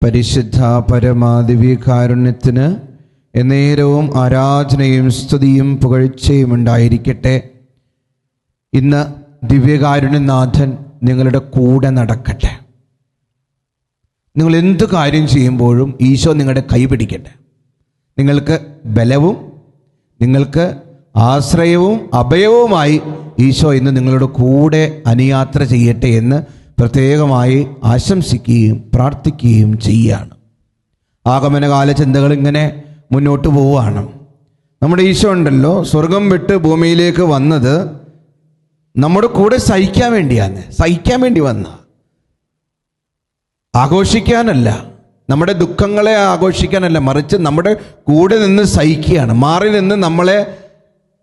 പരിശുദ്ധ പരമാദിവ്യകാരുണ്യത്തിന് എന്നേരവും ആരാധനയും സ്തുതിയും പുകഴ്ചയും ഉണ്ടായിരിക്കട്ടെ. ഇന്ന് ദിവ്യകാരുണ്യനാഥൻ നിങ്ങളുടെ കൂടെ നടക്കട്ടെ. നിങ്ങൾ എന്ത് കാര്യം ചെയ്യുമ്പോഴും ഈശോ നിങ്ങളുടെ കൈ പിടിക്കട്ടെ. നിങ്ങൾക്ക് ബലവും നിങ്ങൾക്ക് ആശ്രയവും അഭയവുമായി ഈശോ ഇന്ന് നിങ്ങളുടെ കൂടെ അനുയാത്ര ചെയ്യട്ടെ എന്ന് പ്രത്യേകമായി ആശംസിക്കുകയും പ്രാർത്ഥിക്കുകയും ചെയ്യുകയാണ്. ആഗമനകാല ചിന്തകൾ ഇങ്ങനെ മുന്നോട്ട് പോവുകയാണ്. നമ്മുടെ ഈശോ ഉണ്ടല്ലോ, സ്വർഗം വിട്ട് ഭൂമിയിലേക്ക് വന്നത് നമ്മുടെ കൂടെ സഹിക്കാൻ വേണ്ടിയാണ്. സഹിക്കാൻ വേണ്ടി വന്ന, ആഘോഷിക്കാനല്ല, നമ്മുടെ ദുഃഖങ്ങളെ ആഘോഷിക്കാനല്ല, മറിച്ച് നമ്മുടെ കൂടെ നിന്ന് സഹിക്കുകയാണ്. മാറി നിന്ന്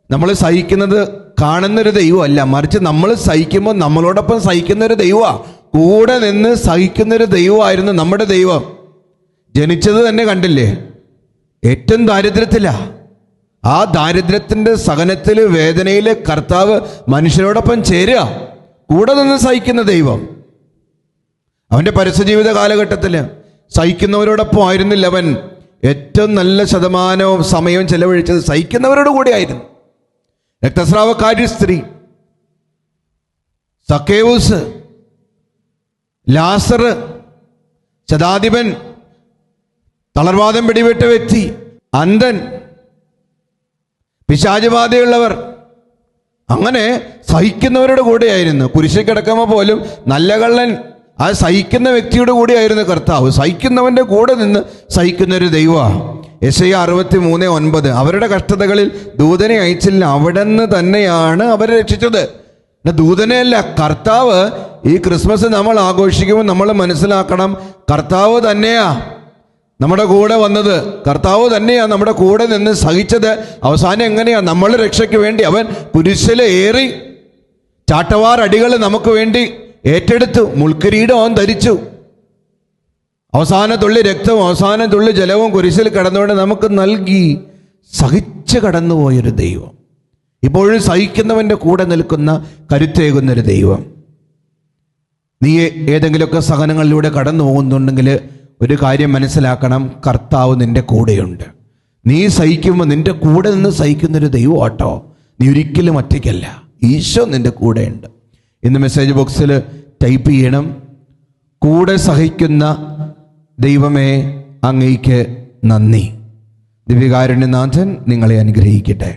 നമ്മൾ സഹിക്കുന്നത് കാണുന്നൊരു ദൈവമല്ല, മറിച്ച് നമ്മൾ സഹിക്കുമ്പോൾ നമ്മളോടൊപ്പം സഹിക്കുന്നൊരു ദൈവമാണ്. കൂടെ നിന്ന് സഹിക്കുന്നൊരു ദൈവമായിരുന്നു നമ്മുടെ ദൈവം. ജനിച്ചത് തന്നെ കണ്ടില്ലേ, ഏറ്റവും ദാരിദ്ര്യത്തിലാണ്. ആ ദാരിദ്ര്യത്തിൻ്റെ സഹനത്തിൽ, വേദനയിൽ കർത്താവ് മനുഷ്യരോടൊപ്പം ചേരുക, കൂടെ നിന്ന് സഹിക്കുന്ന ദൈവം. അവൻ്റെ പരസ്യജീവിത കാലഘട്ടത്തിൽ സഹിക്കുന്നവരോടൊപ്പം ആയിരുന്നില്ല അവൻ. ഏറ്റവും നല്ല ശതമാനവും സമയവും ചെലവഴിച്ചത് സഹിക്കുന്നവരോട് കൂടെ ആയിരുന്നു. രക്തസ്രാവക്കാരി സ്ത്രീ, സക്കേവൂസ്, ലാസർ, ശതാധിപൻ, തളർവാദം പിടിപെട്ട വ്യക്തി, അന്ധൻ, പിശാചബാധയുള്ളവർ, അങ്ങനെ സഹിക്കുന്നവരുടെ കൂടെയായിരുന്നു. കുരിശിൽ കിടക്കുമ്പോൾ പോലും നല്ല കള്ളൻ ആ സഹിക്കുന്ന വ്യക്തിയുടെ കൂടെയായിരുന്നു കർത്താവ്. സഹിക്കുന്നവൻ്റെ കൂടെ നിന്ന് സഹിക്കുന്നൊരു ദൈവമാണ്. യെശയ്യാ 63:9 അവരുടെ കഷ്ടതകളിൽ ദൂതനെ അയച്ചില്ല, അവിടുന്ന് തന്നെയാണ് അവരെ രക്ഷിച്ചത്. ദൂതനെയല്ല, കർത്താവ്. ഈ ക്രിസ്മസ് നമ്മൾ ആഘോഷിക്കുമ്പോൾ നമ്മൾ മനസ്സിലാക്കണം, കർത്താവ് തന്നെയാ നമ്മുടെ കൂടെ വന്നത്, കർത്താവ് തന്നെയാണ് നമ്മുടെ കൂടെ നിന്ന് സഹിച്ചത്. അവസാനം എങ്ങനെയാ? നമ്മളുടെ രക്ഷയ്ക്ക് വേണ്ടി അവൻ കുരിശിൽ ഏറി ചാട്ടവാർ അടികൾ നമുക്ക് വേണ്ടി ഏറ്റെടുത്തു. മുൾക്കിരീടം അവൻ ധരിച്ചു. അവസാന തുള്ളി രക്തവും അവസാന തുള്ളി ജലവും കുരിശിൽ കടന്നുകൊണ്ട് നമുക്ക് നൽകി. സഹിച്ച് കടന്നുപോയൊരു ദൈവം, ഇപ്പോഴും സഹിക്കുന്നവൻ്റെ കൂടെ നിൽക്കുന്ന കരുത്തേകുന്നൊരു ദൈവം. നീ ഏതെങ്കിലുമൊക്കെ സഹനങ്ങളിലൂടെ കടന്നു പോകുന്നുണ്ടെങ്കിൽ ഒരു കാര്യം മനസ്സിലാക്കണം, കർത്താവ് നിൻ്റെ കൂടെയുണ്ട്. നീ സഹിക്കുമ്പോൾ നിൻ്റെ കൂടെ നിന്ന് സഹിക്കുന്നൊരു ദൈവം ആട്ടോ. നീ ഒരിക്കലും ഒറ്റയ്ക്കല്ല, ഈശോ നിൻ്റെ കൂടെയുണ്ട്. ഇന്ന് മെസ്സേജ് ബോക്സിൽ ടൈപ്പ് ചെയ്യണം, കൂടെ സഹിക്കുന്ന ദൈവമേ അങ്ങേക്ക് നന്ദി. ദിവ്യകാരുണ്യനാഥൻ നിങ്ങളെ അനുഗ്രഹിക്കട്ടെ.